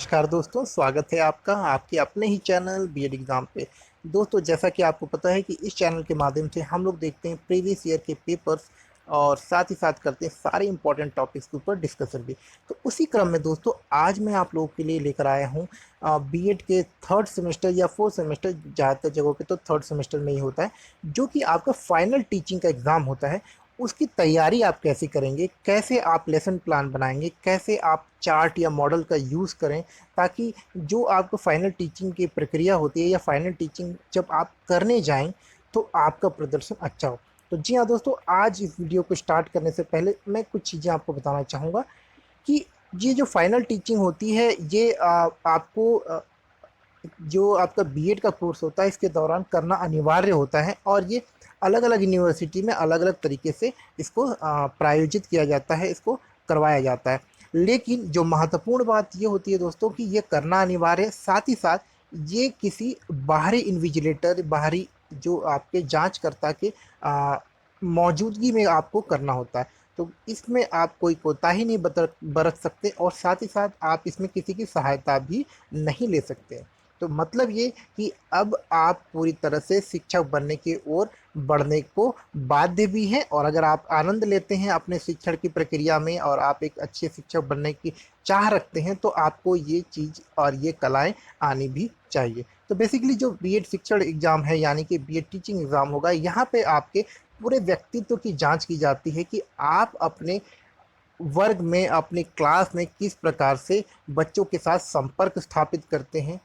नमस्कार दोस्तों, स्वागत है आपका आपके अपने ही चैनल बीएड एग्ज़ाम पे। दोस्तों, जैसा कि आपको पता है कि इस चैनल के माध्यम से हम लोग देखते हैं प्रीवियस ईयर के पेपर्स और साथ ही साथ करते हैं सारे इंपॉर्टेंट टॉपिक्स के ऊपर डिस्कशन भी। तो उसी क्रम में दोस्तों आज मैं आप लोगों के लिए लेकर आया हूँ बीएड के थर्ड सेमेस्टर या फोर्थ सेमेस्टर, ज़्यादातर जगहों पे तो थर्ड सेमेस्टर में ही होता है, जो कि आपका फाइनल टीचिंग का एग्ज़ाम होता है। उसकी तैयारी आप कैसे करेंगे, कैसे आप लेसन प्लान बनाएंगे, कैसे आप चार्ट या मॉडल का यूज़ करें, ताकि जो आपको फाइनल टीचिंग की प्रक्रिया होती है या फाइनल टीचिंग जब आप करने जाएं तो आपका प्रदर्शन अच्छा हो। तो जी हाँ दोस्तों, आज इस वीडियो को स्टार्ट करने से पहले मैं कुछ चीज़ें आपको बताना चाहूँगा कि ये जो फाइनल टीचिंग होती है ये आपको जो आपका बीएड का कोर्स होता है इसके दौरान करना अनिवार्य होता है, और ये अलग अलग यूनिवर्सिटी में अलग अलग तरीके से इसको प्रायोजित किया जाता है, इसको करवाया जाता है। लेकिन जो महत्वपूर्ण बात ये होती है दोस्तों कि ये करना अनिवार्य है, साथ ही साथ ये किसी बाहरी इन्विजिलेटर, बाहरी जो आपके जांचकर्ता के मौजूदगी में आपको करना होता है। तो इसमें आप कोई कोताही नहीं बरत सकते, और साथ ही साथ आप इसमें किसी की सहायता भी नहीं ले सकते। तो मतलब ये कि अब आप पूरी तरह से शिक्षक बनने की ओर बढ़ने को बाध्य भी हैं, और अगर आप आनंद लेते हैं अपने शिक्षण की प्रक्रिया में और आप एक अच्छे शिक्षक बनने की चाह रखते हैं, तो आपको ये चीज़ और ये कलाएं आनी भी चाहिए। तो बेसिकली जो बीएड शिक्षण एग्ज़ाम है यानी कि बीएड टीचिंग एग्ज़ाम होगा, यहाँ पे आपके पूरे व्यक्तित्व की जांच की जाती है कि आप अपने वर्ग में, अपनी क्लास में किस प्रकार से बच्चों के साथ संपर्क स्थापित करते हैं।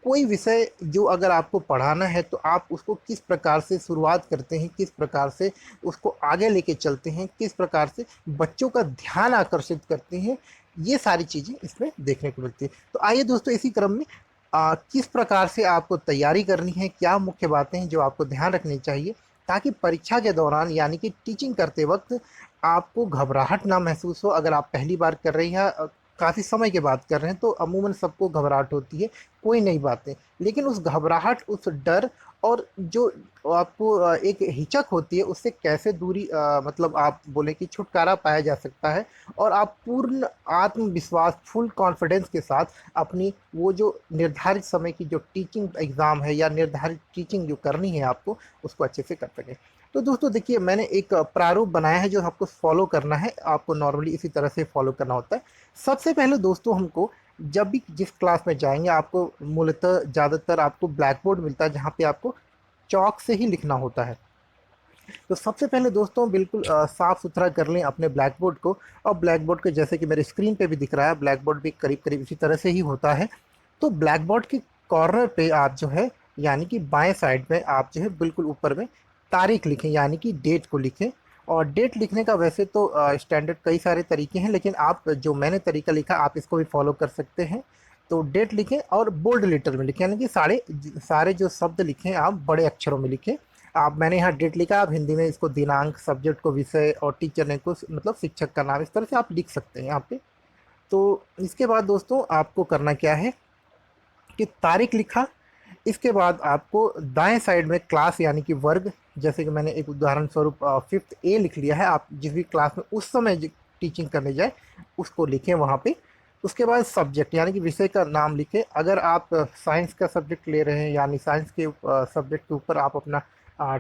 कोई विषय जो अगर आपको पढ़ाना है तो आप उसको किस प्रकार से शुरुआत करते हैं, किस प्रकार से उसको आगे लेके चलते हैं, किस प्रकार से बच्चों का ध्यान आकर्षित करते हैं, ये सारी चीज़ें इसमें देखने को मिलती है। तो आइए दोस्तों, इसी क्रम में किस प्रकार से आपको तैयारी करनी है, क्या मुख्य बातें हैं जो आपको ध्यान रखनी चाहिए, ताकि परीक्षा के दौरान यानी कि टीचिंग करते वक्त आपको घबराहट ना महसूस हो। अगर आप पहली बार कर रहे हैं, काफ़ी समय के बाद कर रहे हैं, तो अमूमन सबको घबराहट होती है, कोई नई बात नहीं। लेकिन उस घबराहट, उस डर और जो आपको एक हिचक होती है, उससे कैसे दूरी मतलब आप बोले कि छुटकारा पाया जा सकता है, और आप पूर्ण आत्मविश्वास, फुल कॉन्फिडेंस के साथ अपनी वो जो निर्धारित समय की जो टीचिंग एग्ज़ाम है या निर्धारित टीचिंग जो करनी है आपको, उसको अच्छे से कर सकें। तो दोस्तों देखिए, मैंने एक प्रारूप बनाया है जो आपको फॉलो करना है, आपको नॉर्मली इसी तरह से फॉलो करना होता है। सबसे पहले दोस्तों, हमको जब भी जिस क्लास में जाएंगे, आपको मूलतः ज़्यादातर आपको ब्लैक बोर्ड मिलता है जहाँ पे आपको चॉक से ही लिखना होता है। तो सबसे पहले दोस्तों बिल्कुल साफ़ सुथरा कर लें अपने ब्लैक बोर्ड को, और ब्लैक बोर्ड के जैसे कि मेरे स्क्रीन पे भी दिख रहा है, ब्लैक बोर्ड भी करीब करीब इसी तरह से ही होता है। तो ब्लैक बोर्ड के कॉर्नर पे आप जो है, यानी कि बाएं साइड में आप जो है बिल्कुल ऊपर में तारीख लिखें, यानी कि डेट को लिखें। और डेट लिखने का वैसे तो स्टैंडर्ड कई सारे तरीके हैं, लेकिन आप जो मैंने तरीका लिखा आप इसको भी फॉलो कर सकते हैं। तो डेट लिखें और बोल्ड लेटर में लिखें, यानी कि सारे सारे जो शब्द लिखें आप बड़े अक्षरों में लिखें। आप मैंने यहाँ डेट लिखा, आप हिंदी में इसको दिनांक, सब्जेक्ट को विषय, और टीचर ने को मतलब शिक्षक का नाम, इस तरह से आप लिख सकते हैं यहाँ पे। तो इसके बाद दोस्तों आपको करना क्या है कि तारीख लिखा, इसके बाद आपको दाएं साइड में क्लास यानी कि वर्ग, जैसे कि मैंने एक उदाहरण स्वरूप फिफ्थ ए लिख लिया है, आप जिस भी क्लास में उस समय टीचिंग करने जाए उसको लिखें वहाँ पे। उसके बाद सब्जेक्ट यानी कि विषय का नाम लिखें। अगर आप साइंस का सब्जेक्ट ले रहे हैं, यानी साइंस के सब्जेक्ट के ऊपर आप अपना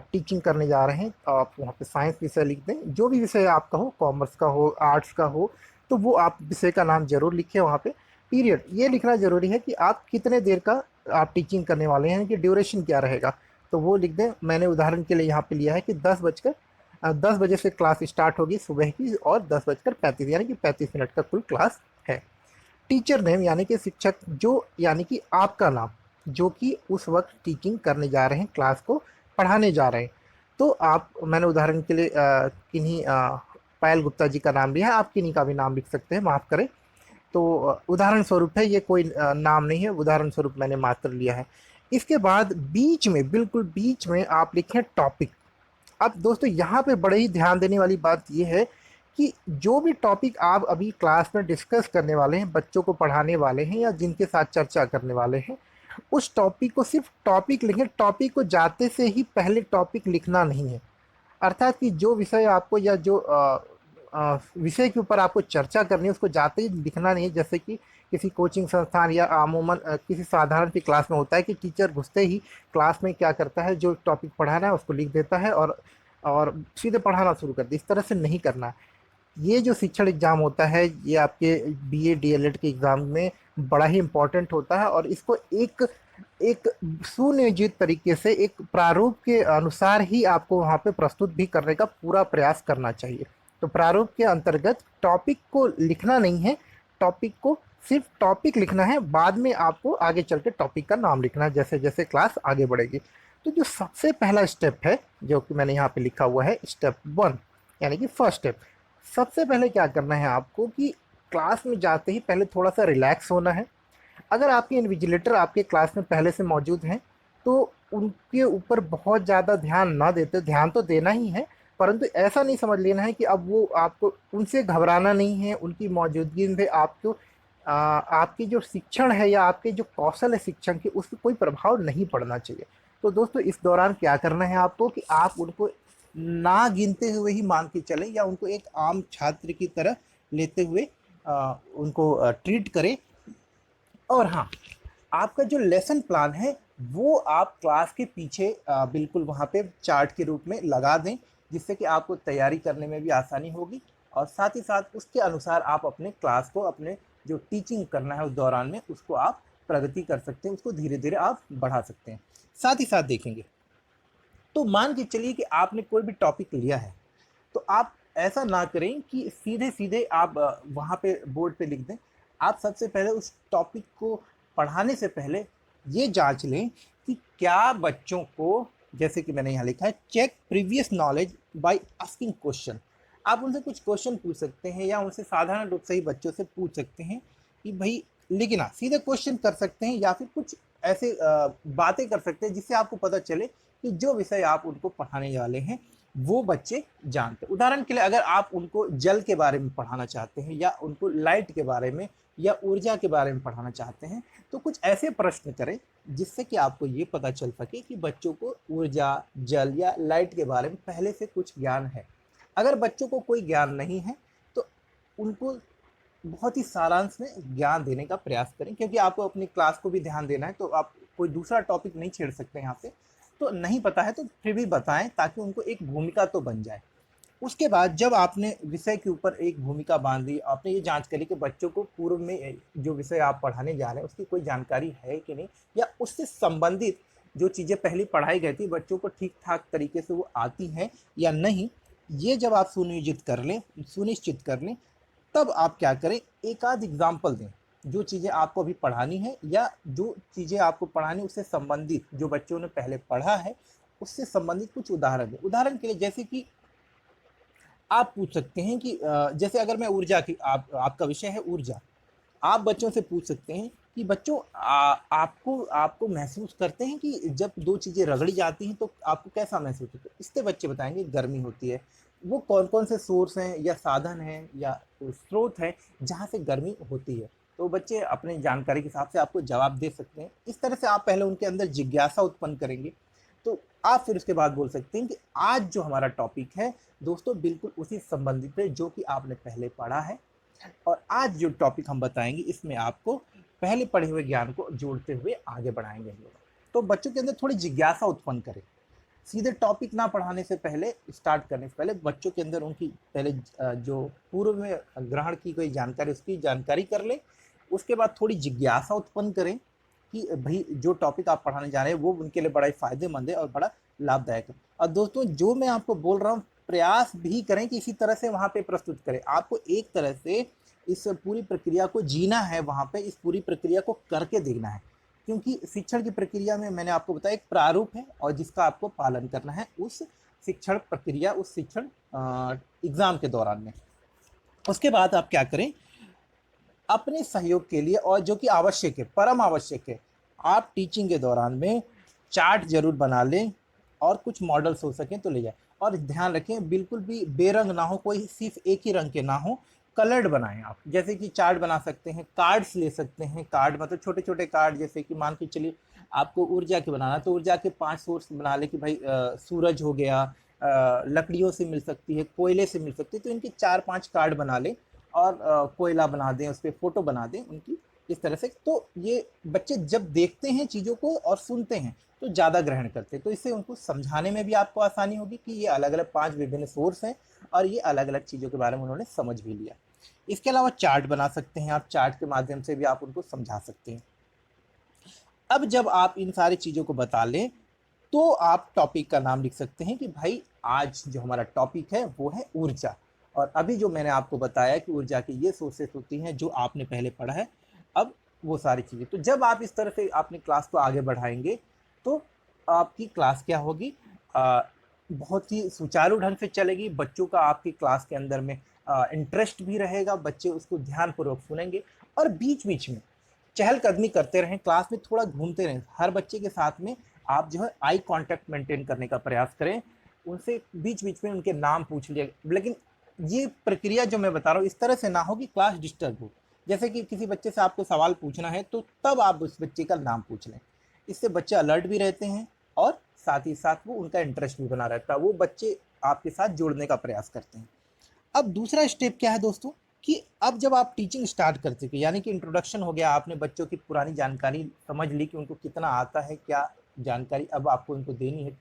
टीचिंग करने जा रहे हैं, तो आप वहाँ पे साइंस विषय लिख दें। जो भी विषय आपका हो, कॉमर्स का हो, आर्ट्स का हो, तो वो आप विषय का नाम जरूर लिखें वहाँ पे। पीरियड ये लिखना जरूरी है कि आप कितने देर का आप टीचिंग करने वाले हैं, कि ड्यूरेशन क्या रहेगा, तो वो लिख दें। मैंने उदाहरण के लिए यहाँ पे लिया है कि 10 बजे से क्लास स्टार्ट होगी सुबह की, और 10:35 यानी कि 35 मिनट का कुल क्लास है। टीचर नेम यानी कि शिक्षक, जो यानी कि आपका नाम, जो कि उस वक्त टीचिंग करने जा रहे हैं, क्लास को पढ़ाने जा रहे हैं। तो आप, मैंने उदाहरण के लिए किन्हीं पायल गुप्ता जी का नाम लिया है, आप किन्हीं का भी नाम लिख सकते हैं, माफ़ करें। तो उदाहरण स्वरूप है, ये कोई नाम नहीं है, उदाहरण स्वरूप मैंने मात्र लिया है। इसके बाद बीच में, बिल्कुल बीच में आप लिखें टॉपिक। अब दोस्तों यहाँ पे बड़े ही ध्यान देने वाली बात ये है कि जो भी टॉपिक आप अभी क्लास में डिस्कस करने वाले हैं, बच्चों को पढ़ाने वाले हैं या जिनके साथ चर्चा करने वाले हैं, उस टॉपिक को सिर्फ टॉपिक लिखें। टॉपिक को जाते से ही पहले टॉपिक लिखना नहीं है। अर्थात कि जो विषय आपको या जो विषय के ऊपर आपको चर्चा करनी है, उसको जाते ही लिखना नहीं है। जैसे कि किसी कोचिंग संस्थान या अमूमन किसी साधारण सी क्लास में होता है कि टीचर घुसते ही क्लास में क्या करता है, जो टॉपिक पढ़ाना है उसको लिख देता है और सीधे पढ़ाना शुरू कर दे। इस तरह से नहीं करना। ये जो शिक्षण एग्ज़ाम होता है, ये आपके बीए डीएलएड के एग्ज़ाम में बड़ा ही इम्पोर्टेंट होता है, और इसको एक एक सुनियोजित तरीके से एक प्रारूप के अनुसार ही आपको वहाँ पे प्रस्तुत भी करने का पूरा प्रयास करना चाहिए। तो प्रारूप के अंतर्गत टॉपिक को लिखना नहीं है, टॉपिक को सिर्फ टॉपिक लिखना है, बाद में आपको आगे चल के टॉपिक का नाम लिखना है जैसे जैसे क्लास आगे बढ़ेगी। तो जो सबसे पहला स्टेप है, जो कि मैंने यहाँ पे लिखा हुआ है स्टेप 1, यानी कि फर्स्ट स्टेप, सबसे पहले क्या करना है आपको कि क्लास में जाते ही पहले थोड़ा सा रिलैक्स होना है। अगर आपके इन्विजिलेटर आपके क्लास में पहले से मौजूद हैं, तो उनके ऊपर बहुत ज़्यादा ध्यान ना देते, ध्यान तो देना ही है, परंतु ऐसा नहीं समझ लेना है कि अब वो आपको, उनसे घबराना नहीं है, उनकी मौजूदगी में आपको आपकी जो शिक्षण है या आपके जो कौशल है शिक्षण के, उस पर कोई प्रभाव नहीं पड़ना चाहिए। तो दोस्तों इस दौरान क्या करना है आपको कि आप उनको ना गिनते हुए ही मान के चलें, या उनको एक आम छात्र की तरह लेते हुए उनको ट्रीट करें। और हाँ, आपका जो लेसन प्लान है वो आप क्लास के पीछे बिल्कुल वहाँ पे चार्ट के रूप में लगा दें, जिससे कि आपको तैयारी करने में भी आसानी होगी, और साथ ही साथ उसके अनुसार आप अपने क्लास को, अपने जो टीचिंग करना है उस दौरान में, उसको आप प्रगति कर सकते हैं, उसको धीरे धीरे आप बढ़ा सकते हैं। साथ ही साथ देखेंगे तो मान के चलिए कि आपने कोई भी टॉपिक लिया है, तो आप ऐसा ना करें कि सीधे सीधे आप वहाँ पे बोर्ड पे लिख दें। आप सबसे पहले उस टॉपिक को पढ़ाने से पहले ये जांच लें कि क्या बच्चों को, जैसे कि मैंने यहाँ लिखा है, check previous knowledge by asking question. आप उनसे कुछ क्वेश्चन पूछ सकते हैं, या उनसे साधारण रूप से ही बच्चों से पूछ सकते हैं कि भाई, लेकिन हाँ, सीधे क्वेश्चन कर सकते हैं, या फिर कुछ ऐसे बातें कर सकते हैं जिससे आपको पता चले कि जो विषय आप उनको पढ़ाने वाले हैं वो बच्चे जानते हैं। उदाहरण के लिए अगर आप उनको जल के बारे में पढ़ाना चाहते हैं, या उनको लाइट के बारे में या ऊर्जा के बारे में पढ़ाना चाहते हैं, तो कुछ ऐसे प्रश्न करें जिससे कि आपको ये पता चल सके कि बच्चों को ऊर्जा, जल या लाइट के बारे में पहले से कुछ ज्ञान है। अगर बच्चों को कोई ज्ञान नहीं है, तो उनको बहुत ही सारांश में ज्ञान देने का प्रयास करें, क्योंकि आपको अपनी क्लास को भी ध्यान देना है, तो आप कोई दूसरा टॉपिक नहीं छेड़ सकते यहाँ पे। तो नहीं पता है तो फिर भी बताएं, ताकि उनको एक भूमिका तो बन जाए। उसके बाद जब आपने विषय के ऊपर एक भूमिका बांध दी, आपने ये जांच करी कि बच्चों को पूर्व में जो विषय आप पढ़ाने जा रहे हैं उसकी कोई जानकारी है कि नहीं, या उससे संबंधित जो चीज़ें पहले पढ़ाई गई थी बच्चों को ठीक ठाक तरीके से वो आती हैं या नहीं, ये जब आप सुनिश्चित कर लें, तब आप क्या करें, एक आध एग्जाम्पल दें। जो चीज़ें आपको अभी पढ़ानी है, या जो चीज़ें आपको पढ़ानी उससे संबंधित, जो बच्चों ने पहले पढ़ा है उससे संबंधित कुछ उदाहरण दें। उदाहरण के लिए जैसे कि आप पूछ सकते हैं कि जैसे अगर मैं ऊर्जा की, आपका विषय है ऊर्जा, आप बच्चों से पूछ सकते हैं कि बच्चों, आपको आपको महसूस करते हैं कि जब दो चीज़ें रगड़ी जाती हैं तो आपको कैसा महसूस होता है? इससे बच्चे बताएंगे गर्मी होती है। वो कौन कौन से सोर्स हैं या साधन हैं या स्रोत हैं जहाँ से गर्मी होती है? तो बच्चे अपनी जानकारी के हिसाब से आपको जवाब दे सकते हैं। इस तरह से आप पहले उनके अंदर जिज्ञासा उत्पन्न करेंगे। तो आप फिर उसके बाद बोल सकते हैं कि आज जो हमारा टॉपिक है दोस्तों, बिल्कुल उसी संबंधित है जो कि आपने पहले पढ़ा है, और आज जो टॉपिक हम बताएंगे इसमें आपको पहले पढ़े हुए ज्ञान को जोड़ते हुए आगे बढ़ाएंगे हम लोग। तो बच्चों के अंदर थोड़ी जिज्ञासा उत्पन्न करें। सीधे टॉपिक ना पढ़ाने से पहले, स्टार्ट करने से पहले बच्चों के अंदर उनकी पहले जो पूर्व में ग्रहण की गई जानकारी उसकी जानकारी कर लें। उसके बाद थोड़ी जिज्ञासा उत्पन्न करें कि भाई जो टॉपिक आप पढ़ाने जा रहे हैं वो उनके लिए बड़ा ही फायदेमंद है और बड़ा लाभदायक है। और दोस्तों जो मैं आपको बोल रहा हूँ, प्रयास भी करें कि इसी तरह से वहाँ पे प्रस्तुत करें। आपको एक तरह से इस पूरी प्रक्रिया को जीना है, वहाँ पे इस पूरी प्रक्रिया को करके देखना है, क्योंकि शिक्षण की प्रक्रिया में मैंने आपको बताया एक प्रारूप है, और जिसका आपको पालन करना है उस शिक्षण प्रक्रिया, उस शिक्षण एग्जाम के दौरान में। उसके बाद आप क्या करें, अपने सहयोग के लिए, और जो कि आवश्यक है, परम आवश्यक है, आप टीचिंग के दौरान में चार्ट जरूर बना लें, और कुछ मॉडल्स हो सकें तो ले जाएं। और ध्यान रखें बिल्कुल भी बेरंग ना हो, कोई सिर्फ एक ही रंग के ना हो, कलर्ड बनाएं आप। जैसे कि चार्ट बना सकते हैं, कार्ड्स ले सकते हैं। कार्ड मतलब छोटे छोटे कार्ड, जैसे कि मान के चलिए आपको ऊर्जा के बनाना, तो ऊर्जा के 5 सोर्स बना ले कि भाई सूरज हो गया, लकड़ियों से मिल सकती है, कोयले से मिल सकती है, तो इनके 4-5 कार्ड बना लें, और कोयला बना दें, उस पर फोटो बना दें उनकी, इस तरह से। तो ये बच्चे जब देखते हैं चीज़ों को और सुनते हैं तो ज़्यादा ग्रहण करते हैं, तो इससे उनको समझाने में भी आपको आसानी होगी कि ये अलग अलग 5 विभिन्न सोर्स हैं और ये अलग अलग चीज़ों के बारे में उन्होंने समझ भी लिया। इसके अलावा चार्ट बना सकते हैं आप, चार्ट के माध्यम से भी आप उनको समझा सकते हैं। अब जब आप इन सारी चीज़ों को बता लें तो आप टॉपिक का नाम लिख सकते हैं कि भाई आज जो हमारा टॉपिक है वो है ऊर्जा। और अभी जो मैंने आपको बताया कि ऊर्जा की ये सोर्सेस होती हैं जो आपने पहले पढ़ा है, अब वो सारी चीज़ें। तो जब आप इस तरह से अपनी क्लास को आगे बढ़ाएंगे तो आपकी क्लास क्या होगी, बहुत ही सुचारू ढंग से चलेगी। बच्चों का आपकी क्लास के अंदर में इंटरेस्ट भी रहेगा, बच्चे उसको ध्यानपूर्वक सुनेंगे और बीच बीच में चहलकदमी करते रहें, क्लास में थोड़ा घूमते रहें। हर बच्चे के साथ में आप जो है आई कांटेक्ट मेंटेन करने का प्रयास करें, उनसे बीच बीच में उनके नाम पूछ लिया। लेकिन ये प्रक्रिया जो मैं बता रहा हूँ इस तरह से ना हो कि क्लास डिस्टर्ब हो। जैसे कि किसी बच्चे से आपको सवाल पूछना है तो तब आप उस बच्चे का नाम पूछ लें, इससे बच्चे अलर्ट भी रहते हैं और साथ ही साथ वो उनका इंटरेस्ट भी बना रहता है, वो बच्चे आपके साथ जुड़ने का प्रयास करते हैं। अब दूसरा स्टेप क्या है दोस्तों, कि अब जब आप टीचिंग स्टार्ट कर चुके, यानी कि इंट्रोडक्शन हो गया, आपने बच्चों की पुरानी जानकारी समझ ली कि उनको कितना आता है, क्या जानकारी अब आपको उनको देनी है।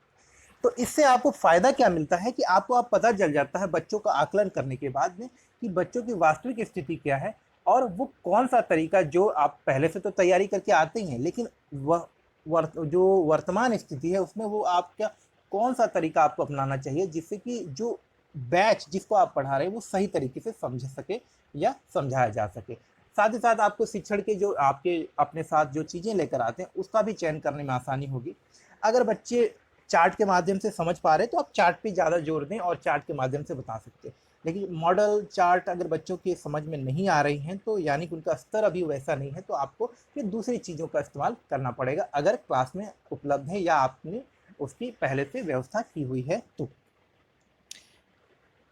तो इससे आपको फ़ायदा क्या मिलता है कि आपको अब पता चल जाता है बच्चों का आकलन करने के बाद में कि बच्चों की वास्तविक स्थिति क्या है और वो कौन सा तरीका, जो आप पहले से तो तैयारी करके आते ही हैं, लेकिन वह जो वर्तमान स्थिति है उसमें वो आप क्या, कौन सा तरीका आपको अपनाना चाहिए जिससे कि जो बैच जिसको आप पढ़ा रहे हैं वो सही तरीके से समझ सके या समझाया जा सके। साथ ही साथ आपको शिक्षण के जो आपके अपने साथ जो चीज़ें लेकर आते हैं उसका भी चयन करने में आसानी होगी। अगर बच्चे चार्ट के माध्यम से समझ पा रहे हैं तो आप चार्ट पे ज़्यादा जोर दें और चार्ट के माध्यम से बता सकते हैं। लेकिन मॉडल चार्ट अगर बच्चों के समझ में नहीं आ रही हैं तो यानी कि उनका स्तर अभी वैसा नहीं है, तो आपको फिर दूसरी चीज़ों का इस्तेमाल करना पड़ेगा अगर क्लास में उपलब्ध है या आपने उसकी पहले से व्यवस्था की हुई है तो।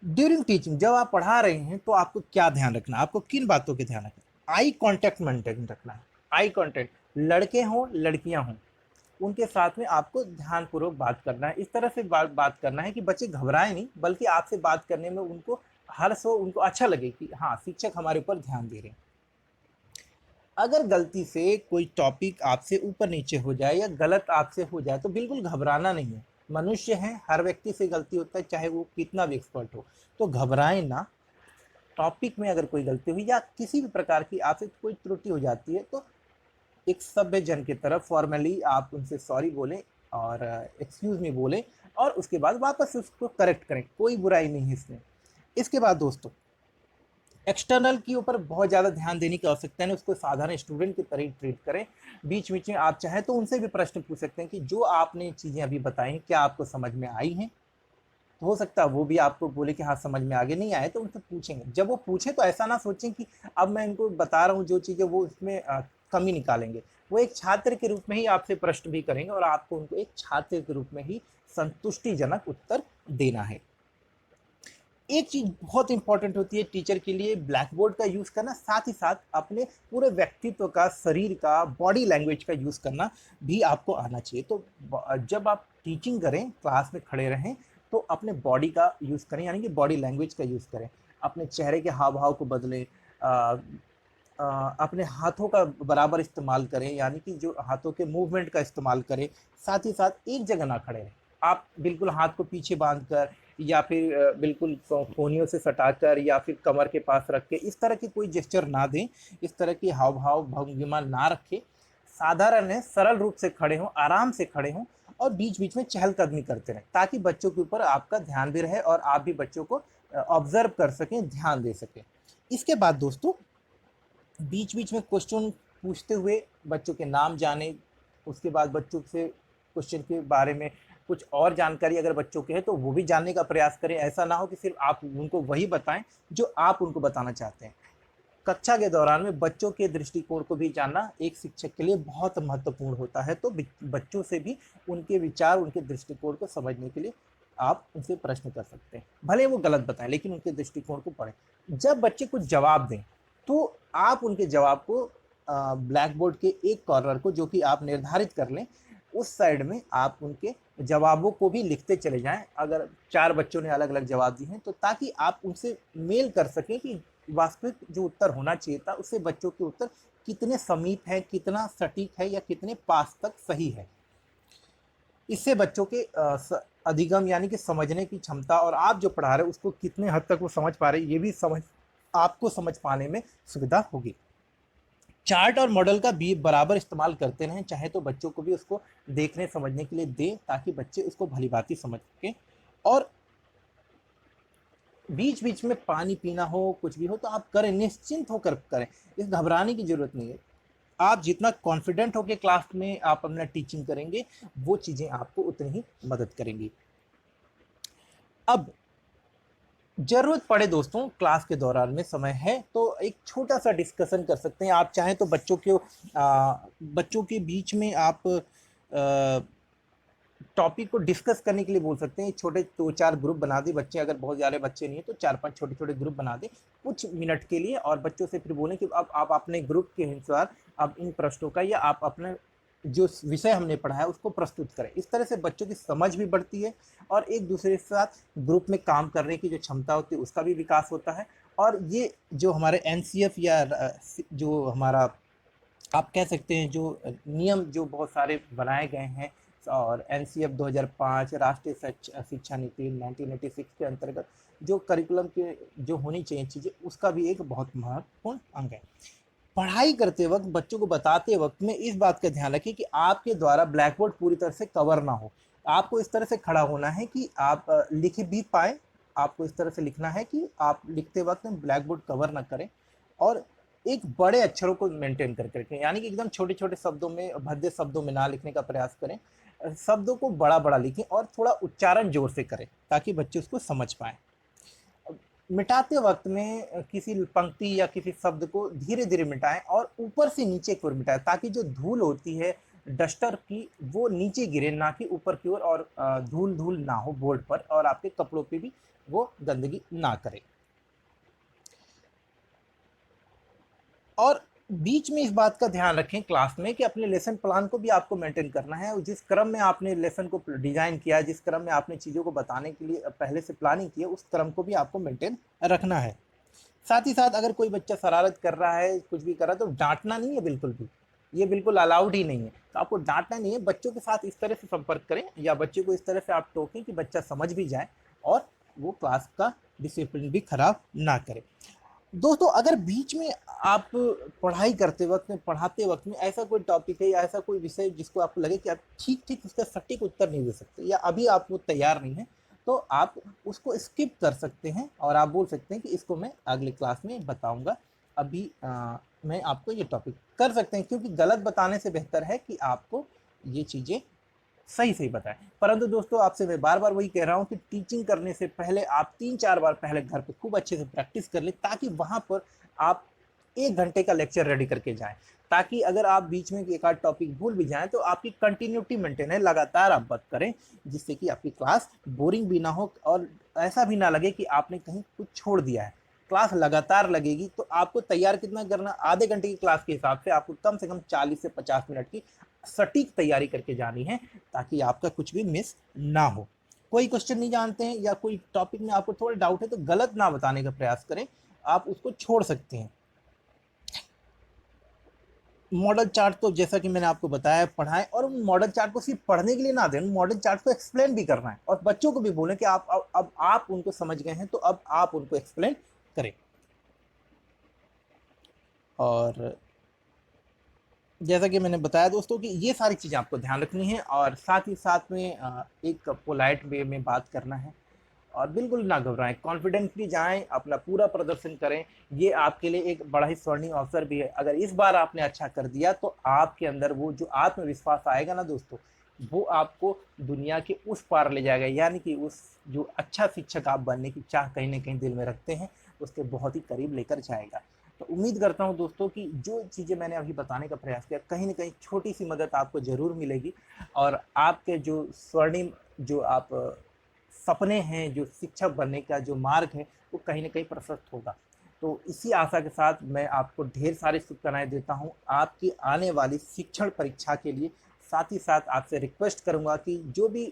ड्यूरिंग टीचिंग जब आप पढ़ा रहे हैं तो आपको क्या ध्यान रखना है, आपको किन बातों के ध्यान रखना है? आई कांटेक्ट मेंटेन रखना है। आई कांटेक्ट, लड़के हों लड़कियां हों, उनके साथ में आपको ध्यानपूर्वक बात करना है। इस तरह से बात करना है कि बच्चे घबराएं नहीं, बल्कि आपसे बात करने में उनको हर्ष हो, उनको अच्छा लगे कि हाँ शिक्षक हमारे ऊपर ध्यान दे रहे हैं। अगर गलती से कोई टॉपिक आपसे ऊपर नीचे हो जाए या गलत आपसे हो जाए तो बिल्कुल घबराना नहीं है। मनुष्य हैं, हर व्यक्ति से गलती होता है, चाहे वो कितना भी एक्सपर्ट हो। तो घबराएं ना। टॉपिक में अगर कोई गलती हुई या किसी भी प्रकार की आपसे कोई त्रुटि हो जाती है तो एक सभ्य जन की तरफ फॉर्मली आप उनसे सॉरी बोलें और एक्सक्यूज मी बोलें और उसके बाद वापस से उसको करेक्ट करें, कोई बुराई नहीं है इसमें। इसके बाद दोस्तों एक्सटर्नल के ऊपर बहुत ज़्यादा ध्यान देने की आवश्यकता नहीं, उसको साधारण स्टूडेंट की तरह ट्रीट करें। बीच बीच में आप चाहें तो उनसे भी प्रश्न पूछ सकते हैं कि जो आपने चीज़ें अभी बताई क्या आपको समझ में आई हैं। तो हो सकता है वो भी आपको बोले कि हाँ समझ में आगे नहीं आए, तो उनसे पूछेंगे। जब वो पूछे तो ऐसा ना सोचें कि अब मैं इनको बता रहा हूँ जो चीज़ें वो इसमें कमी निकालेंगे। वो एक छात्र के रूप में ही आपसे प्रश्न भी करेंगे और आपको उनको एक छात्र के रूप में ही संतुष्टिजनक उत्तर देना है। एक चीज बहुत इंपॉर्टेंट होती है टीचर के लिए, ब्लैक बोर्ड का यूज करना, साथ ही साथ अपने पूरे व्यक्तित्व का, शरीर का, बॉडी लैंग्वेज का यूज करना भी आपको आना चाहिए। तो जब आप टीचिंग करें, क्लास में खड़े रहें तो अपने बॉडी का यूज करें, यानी कि बॉडी लैंग्वेज का यूज करें। अपने चेहरे के हाव भाव को बदलें, अपने हाथों का बराबर इस्तेमाल करें, यानी कि जो हाथों के मूवमेंट का इस्तेमाल करें। साथ ही साथ एक जगह ना खड़े रहें, आप बिल्कुल हाथ को पीछे बांध कर या फिर बिल्कुल कोहनियों से सटाकर या फिर कमर के पास रख के इस तरह की कोई जेस्चर ना दें, इस तरह की हाव भाव भंगिमा ना रखें। साधारण है, सरल रूप से खड़े हों, आराम से खड़े हों और बीच बीच में चहलकदमी करते रहें, ताकि बच्चों के ऊपर आपका ध्यान भी रहे और आप भी बच्चों को ऑब्जर्व कर सकें, ध्यान दे सकें। इसके बाद दोस्तों बीच बीच में क्वेश्चन पूछते हुए बच्चों के नाम जाने, उसके बाद बच्चों से क्वेश्चन के बारे में कुछ और जानकारी अगर बच्चों के है तो वो भी जानने का प्रयास करें। ऐसा ना हो कि सिर्फ आप उनको वही बताएं जो आप उनको बताना चाहते हैं। कक्षा के दौरान में बच्चों के दृष्टिकोण को भी जानना एक शिक्षक के लिए बहुत महत्वपूर्ण होता है। तो बच्चों से भी उनके विचार, उनके दृष्टिकोण को समझने के लिए आप उनसे प्रश्न कर सकते हैं, भले वो गलत बताएं लेकिन उनके दृष्टिकोण को पढ़ें। जब बच्चे कुछ जवाब दें तो आप उनके जवाब को ब्लैक बोर्ड के एक कॉर्नर को, जो कि आप निर्धारित कर लें, उस साइड में आप उनके जवाबों को भी लिखते चले जाएं। अगर 4 बच्चों ने अलग अलग जवाब दिए हैं तो ताकि आप उनसे मेल कर सकें कि वास्तविक जो उत्तर होना चाहिए था उससे बच्चों के उत्तर कितने समीप है, कितना सटीक है या कितने पास तक सही है। इससे बच्चों के अधिगम यानी कि समझने की क्षमता और आप जो पढ़ा रहे हो उसको कितने हद तक वो समझ पा रहे हैं, ये भी आपको समझ पाने में सुविधा होगी। चार्ट और मॉडल का भी बराबर इस्तेमाल करते रहें, चाहे तो बच्चों को भी उसको देखने समझने के लिए दें ताकि बच्चे उसको भलीभांति समझ सकें। और बीच बीच में पानी पीना हो, कुछ भी हो तो आप करें, निश्चिंत होकर करें, इस घबराने की जरूरत नहीं है। आप जितना कॉन्फिडेंट होकर क्लास में आप अपना टीचिंग करेंगे वो चीजें आपको उतनी ही मदद करेंगी। अब जरूरत पड़े दोस्तों, क्लास के दौरान में समय है तो एक छोटा सा डिस्कशन कर सकते हैं। आप चाहें तो बच्चों के बीच में आप टॉपिक को डिस्कस करने के लिए बोल सकते हैं। छोटे 2-4 ग्रुप बना दे बच्चे, अगर बहुत ज़्यादा बच्चे नहीं है तो 4-5 छोटे छोटे ग्रुप बना दे कुछ मिनट के लिए, और बच्चों से फिर बोलें कि अब आप अपने ग्रुप के अनुसार अब इन प्रश्नों का या आप अपने जो विषय हमने पढ़ा है उसको प्रस्तुत करें। इस तरह से बच्चों की समझ भी बढ़ती है और एक दूसरे के साथ ग्रुप में काम करने की जो क्षमता होती है उसका भी विकास होता है। और ये जो हमारे एनसीएफ या जो हमारा आप कह सकते हैं जो नियम जो बहुत सारे बनाए गए हैं, और एनसीएफ 2005 राष्ट्रीय शिक्षा नीति 1986 के अंतर्गत जो करिकुलम के जो होनी चाहिए चीज़ें, उसका भी एक बहुत महत्वपूर्ण अंग है। पढ़ाई करते वक्त बच्चों को बताते वक्त में इस बात का ध्यान रखें कि आपके द्वारा ब्लैक बोर्ड पूरी तरह से कवर ना हो। आपको इस तरह से खड़ा होना है कि आप लिख भी पाए। आपको इस तरह से लिखना है कि आप लिखते वक्त ब्लैक बोर्ड कवर ना करें, और एक बड़े अक्षरों को मेंटेन करके रखें, यानी कि एकदम छोटे छोटे शब्दों में, भद्दे शब्दों में ना लिखने का प्रयास करें। शब्दों को बड़ा बड़ा लिखें और थोड़ा उच्चारण जोर से करें ताकि बच्चे उसको समझ पाए। मिटाते वक्त में किसी पंक्ति या किसी शब्द को धीरे धीरे मिटाएं और ऊपर से नीचे की ओर मिटाएं ताकि जो धूल होती है डस्टर की वो नीचे गिरे, ना कि ऊपर की ओर, और धूल धूल ना हो बोर्ड पर और आपके कपड़ों पे भी वो गंदगी ना करे। और बीच में इस बात का ध्यान रखें क्लास में कि अपने लेसन प्लान को भी आपको मेंटेन करना है। जिस क्रम में आपने लेसन को डिजाइन किया, जिस क्रम में आपने चीज़ों को बताने के लिए पहले से प्लानिंग की है, उस क्रम को भी आपको मेंटेन रखना है। साथ ही साथ अगर कोई बच्चा शरारत कर रहा है, कुछ भी कर रहा है, तो डांटना नहीं है बिल्कुल भी, ये बिल्कुल अलाउड ही नहीं है। तो आपको डांटना नहीं है, बच्चों के साथ इस तरह से संपर्क करें या बच्चे को इस तरह से आप टोकें कि बच्चा समझ भी जाए और वो क्लास का डिसिप्लिन भी खराब ना करे। दोस्तों अगर बीच में आप पढ़ाई करते वक्त में, पढ़ाते वक्त में ऐसा कोई टॉपिक है या ऐसा कोई विषय जिसको आपको लगे कि आप ठीक ठीक उसका सटीक उत्तर नहीं दे सकते या अभी आप वो तैयार नहीं है, तो आप उसको स्किप कर सकते हैं और आप बोल सकते हैं कि इसको मैं अगले क्लास में बताऊंगा, अभी मैं आपको ये टॉपिक कर सकते हैं, क्योंकि गलत बताने से बेहतर है कि आपको ये चीज़ें सही सही बताएं। परंतु दोस्तों आपसे मैं बार बार वही कह रहा हूँ कि टीचिंग करने से पहले आप 3-4 बार पहले घर पे खूब अच्छे से प्रैक्टिस कर ले, ताकि वहां पर आप 1 घंटे का लेक्चर रेडी करके जाएं, ताकि अगर आप बीच में एक आध टॉपिक भूल भी जाएं तो आपकी कंटिन्यूटी मेंटेन है, लगातार आप बात करें, जिससे कि आपकी क्लास बोरिंग भी ना हो और ऐसा भी ना लगे कि आपने कहीं कुछ छोड़ दिया है। क्लास लगातार लगेगी तो आपको तैयार कितना करना, आधे घंटे की क्लास के हिसाब से आपको कम से कम 40 से 50 मिनट की सटीक तैयारी करके जानी है, ताकि आपका कुछ भी मिस ना हो। कोई क्वेश्चन नहीं जानते हैं या कोई टॉपिक में आपको थोड़ा डाउट है तो गलत ना बताने का प्रयास करें, आप उसको छोड़ सकते हैं। मॉडल चार्ट तो जैसा कि मैंने आपको बताया पढ़ाएं, और उन मॉडल चार्ट को सिर्फ पढ़ने के लिए ना दें, मॉडल चार्ट को एक्सप्लेन भी करना है और बच्चों को भी बोलें कि अब आप उनको समझ गए हैं तो अब आप उनको एक्सप्लेन करें। और जैसा कि मैंने बताया दोस्तों कि ये सारी चीज़ें आपको ध्यान रखनी है और साथ ही साथ में एक पोलाइट वे में बात करना है और बिल्कुल ना घबराएं, कॉन्फिडेंटली जाएं, अपना पूरा प्रदर्शन करें। ये आपके लिए एक बड़ा ही स्वर्णिम अवसर भी है। अगर इस बार आपने अच्छा कर दिया तो आपके अंदर वो जो आत्मविश्वास आएगा ना दोस्तों, वो आपको दुनिया के उस पार ले जाएगा, यानी कि उस जो अच्छा शिक्षक आप बनने की चाह कहीं ना कहीं दिल में रखते हैं उसके बहुत ही करीब लेकर जाएगा। तो उम्मीद करता हूं दोस्तों कि जो चीज़ें मैंने अभी बताने का प्रयास किया, कहीं ना कहीं छोटी सी मदद आपको ज़रूर मिलेगी और आपके जो स्वर्णिम जो आप सपने हैं, जो शिक्षक बनने का जो मार्ग है, वो कहीं ना कहीं प्रशस्त होगा। तो इसी आशा के साथ मैं आपको ढेर सारी शुभकामनाएं देता हूं आपकी आने वाली शिक्षण परीक्षा के लिए। साथ ही साथ आपसे रिक्वेस्ट करूंगा कि जो भी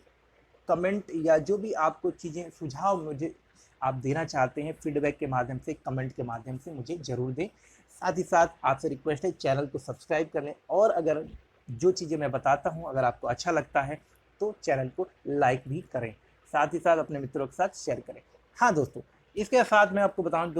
कमेंट या जो भी आपको चीज़ें सुझाव मुझे आप देना चाहते हैं, फीडबैक के माध्यम से, कमेंट के माध्यम से मुझे ज़रूर दें। साथ ही साथ आपसे रिक्वेस्ट है चैनल को सब्सक्राइब कर लें, और अगर जो चीज़ें मैं बताता हूँ अगर आपको अच्छा लगता है तो चैनल को लाइक भी करें, साथ ही साथ अपने मित्रों के साथ शेयर करें। हाँ दोस्तों, इसके साथ मैं आपको बताऊँ